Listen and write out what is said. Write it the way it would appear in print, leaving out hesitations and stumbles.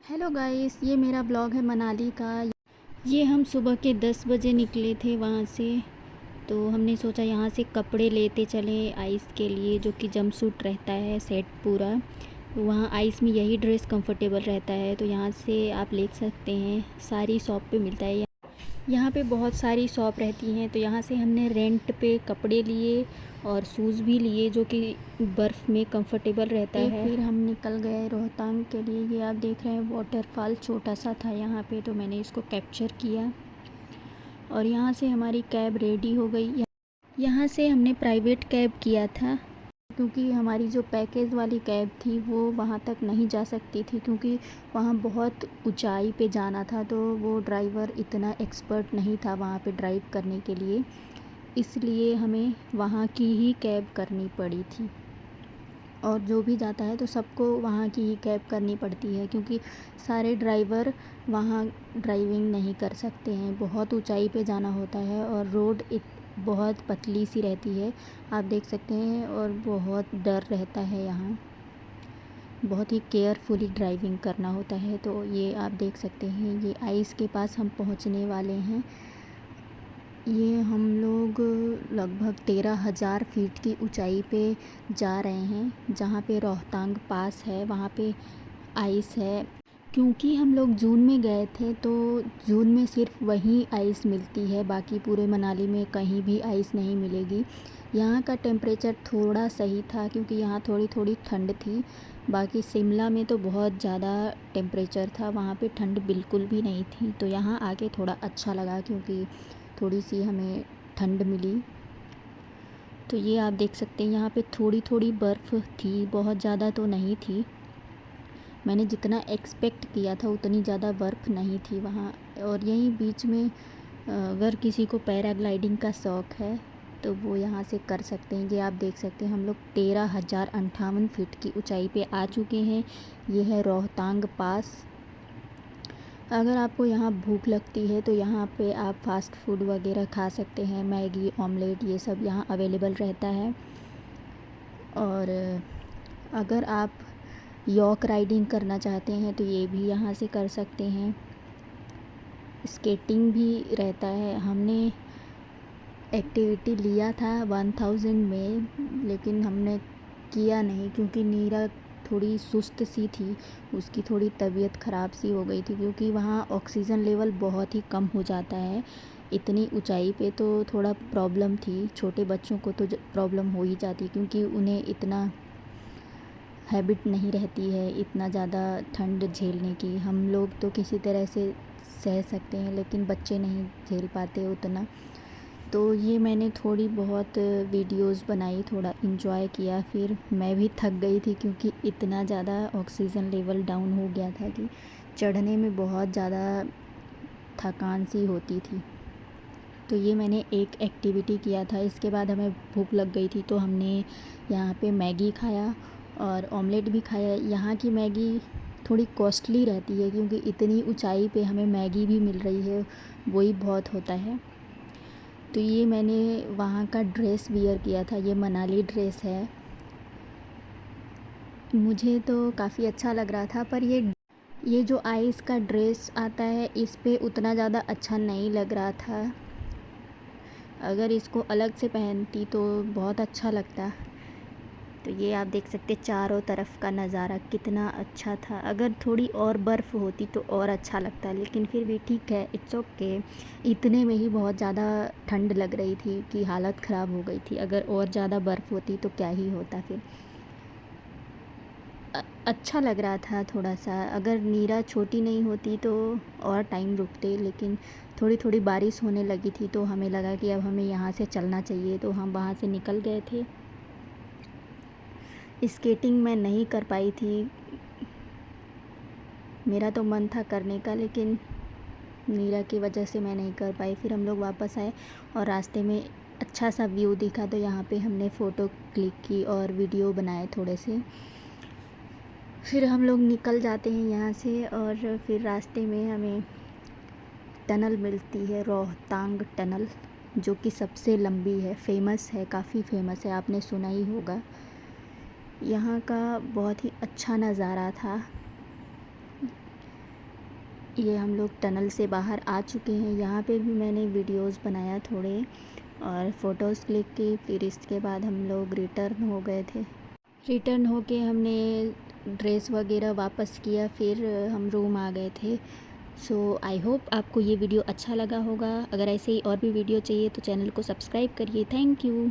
Hello guys, ये मेरा blog है मनाली का। ये हम सुबह के 10 बजे निकले थे वहाँ से। तो हमने सोचा यहाँ से कपड़े लेते चले आइस के लिए, जो कि जंप सूट रहता है सेट पूरा। तो वहाँ आइस में यही ड्रेस कंफर्टेबल रहता है, तो यहाँ से आप ले सकते हैं। सारी शॉप पे मिलता है। यहाँ पे बहुत सारी शॉप रहती हैं, तो यहाँ से हमने रेंट पे कपड़े लिए और शूज़ भी लिए, जो कि बर्फ़ में कंफर्टेबल रहता है। फिर हम निकल गए रोहतांग के लिए। ये आप देख रहे हैं वाटरफॉल छोटा सा था यहाँ पे, तो मैंने इसको कैप्चर किया। और यहाँ से हमारी कैब रेडी हो गई। यहाँ से हमने प्राइवेट कैब किया था, क्योंकि हमारी जो पैकेज वाली कैब थी वो वहाँ तक नहीं जा सकती थी, क्योंकि वहाँ बहुत ऊंचाई पे जाना था। तो वो ड्राइवर इतना एक्सपर्ट नहीं था वहाँ पे ड्राइव करने के लिए, इसलिए हमें वहाँ की ही कैब करनी पड़ी थी। और जो भी जाता है तो सबको वहाँ की ही कैब करनी पड़ती है, क्योंकि सारे ड्राइवर वहाँ ड्राइविंग नहीं कर सकते हैं। बहुत ऊंचाई पे जाना होता है और रोड बहुत पतली सी रहती है, आप देख सकते हैं। और बहुत डर रहता है यहाँ, बहुत ही केयरफुली ड्राइविंग करना होता है। तो ये आप देख सकते हैं, ये आइस के पास हम पहुँचने वाले हैं। ये हम लोग लगभग 13,000 फीट की ऊंचाई पे जा रहे हैं, जहाँ पे रोहतांग पास है वहाँ पे आइस है। क्योंकि हम लोग जून में गए थे, तो जून में सिर्फ वहीं आइस मिलती है, बाकी पूरे मनाली में कहीं भी आइस नहीं मिलेगी। यहाँ का टेम्परेचर थोड़ा सही था, क्योंकि यहाँ थोड़ी थोड़ी ठंड थी। बाकी शिमला में तो बहुत ज़्यादा टेम्परेचर था, वहाँ पे ठंड बिल्कुल भी नहीं थी। तो यहाँ आके थोड़ा अच्छा लगा, क्योंकि थोड़ी सी हमें ठंड मिली। तो ये आप देख सकते हैं, यहाँ पे थोड़ी थोड़ी बर्फ़ थी, बहुत ज़्यादा तो नहीं थी। मैंने जितना एक्सपेक्ट किया था उतनी ज़्यादा बर्फ़ नहीं थी वहाँ। और यहीं बीच में अगर किसी को पैराग्लाइडिंग का शौक़ है तो वो यहाँ से कर सकते हैं। ये आप देख सकते हैं, हम लोग 13,058 फीट की ऊंचाई पे आ चुके हैं। ये है रोहतांग पास। अगर आपको यहाँ भूख लगती है तो यहाँ पे आप फ़ास्ट फूड वगैरह खा सकते हैं, मैगी, ऑमलेट, ये सब यहाँ अवेलेबल रहता है। और अगर आप यॉक राइडिंग करना चाहते हैं तो ये भी यहाँ से कर सकते हैं। स्केटिंग भी रहता है। हमने एक्टिविटी लिया था 1000 में, लेकिन हमने किया नहीं, क्योंकि नीरा थोड़ी सुस्त सी थी, उसकी थोड़ी तबीयत ख़राब सी हो गई थी। क्योंकि वहाँ ऑक्सीजन लेवल बहुत ही कम हो जाता है इतनी ऊंचाई पे, तो थोड़ा प्रॉब्लम थी। छोटे बच्चों को तो प्रॉब्लम हो ही जाती, क्योंकि उन्हें इतना हैबिट नहीं रहती है इतना ज़्यादा ठंड झेलने की। हम लोग तो किसी तरह से सह सकते हैं, लेकिन बच्चे नहीं झेल पाते उतना। तो ये मैंने थोड़ी बहुत वीडियोस बनाई, थोड़ा इन्जॉय किया। फिर मैं भी थक गई थी, क्योंकि इतना ज़्यादा ऑक्सीजन लेवल डाउन हो गया था कि चढ़ने में बहुत ज़्यादा थकान सी होती थी। तो ये मैंने एक एक्टिविटी किया था। इसके बाद हमें भूख लग गई थी, तो हमने यहाँ पे मैगी खाया और ऑमलेट भी खाया। यहाँ की मैगी थोड़ी कॉस्टली रहती है, क्योंकि इतनी ऊंचाई पे हमें मैगी भी मिल रही है, वही बहुत होता है। तो ये मैंने वहाँ का ड्रेस वियर किया था, ये मनाली ड्रेस है। मुझे तो काफ़ी अच्छा लग रहा था, पर ये जो आइस का ड्रेस आता है इस पे उतना ज़्यादा अच्छा नहीं लग रहा था। अगर इसको अलग से पहनती तो बहुत अच्छा लगता। तो ये आप देख सकते चारों तरफ का नज़ारा कितना अच्छा था। अगर थोड़ी और बर्फ़ होती तो और अच्छा लगता, लेकिन फिर भी ठीक है, इट्स ओके। इतने में ही बहुत ज़्यादा ठंड लग रही थी कि हालत ख़राब हो गई थी। अगर और ज़्यादा बर्फ़ होती तो क्या ही होता फिर। अच्छा लग रहा था थोड़ा सा। अगर नीरा छोटी नहीं होती तो और टाइम रुकते, लेकिन थोड़ी थोड़ी बारिश होने लगी थी, तो हमें लगा कि अब हमें यहाँ से चलना चाहिए, तो हम वहाँ से निकल गए थे। स्केटिंग मैं नहीं कर पाई थी, मेरा तो मन था करने का, लेकिन नीरा की वजह से मैं नहीं कर पाई। फिर हम लोग वापस आए और रास्ते में अच्छा सा व्यू दिखा, तो यहाँ पे हमने फ़ोटो क्लिक की और वीडियो बनाए थोड़े से। फिर हम लोग निकल जाते हैं यहाँ से, और फिर रास्ते में हमें टनल मिलती है, रोहतांग टनल, जो कि सबसे लंबी है, फेमस है, काफ़ी फेमस है, आपने सुना ही होगा। यहाँ का बहुत ही अच्छा नज़ारा था। ये हम लोग टनल से बाहर आ चुके हैं। यहाँ पे भी मैंने वीडियोस बनाया थोड़े और फ़ोटोज़ क्लिक की। फिर इसके बाद हम लोग रिटर्न हो गए थे। रिटर्न होके हमने ड्रेस वगैरह वापस किया, फिर हम रूम आ गए थे। सो आई होप आपको ये वीडियो अच्छा लगा होगा। अगर ऐसे ही और भी वीडियो चाहिए तो चैनल को सब्सक्राइब करिए। Thank you.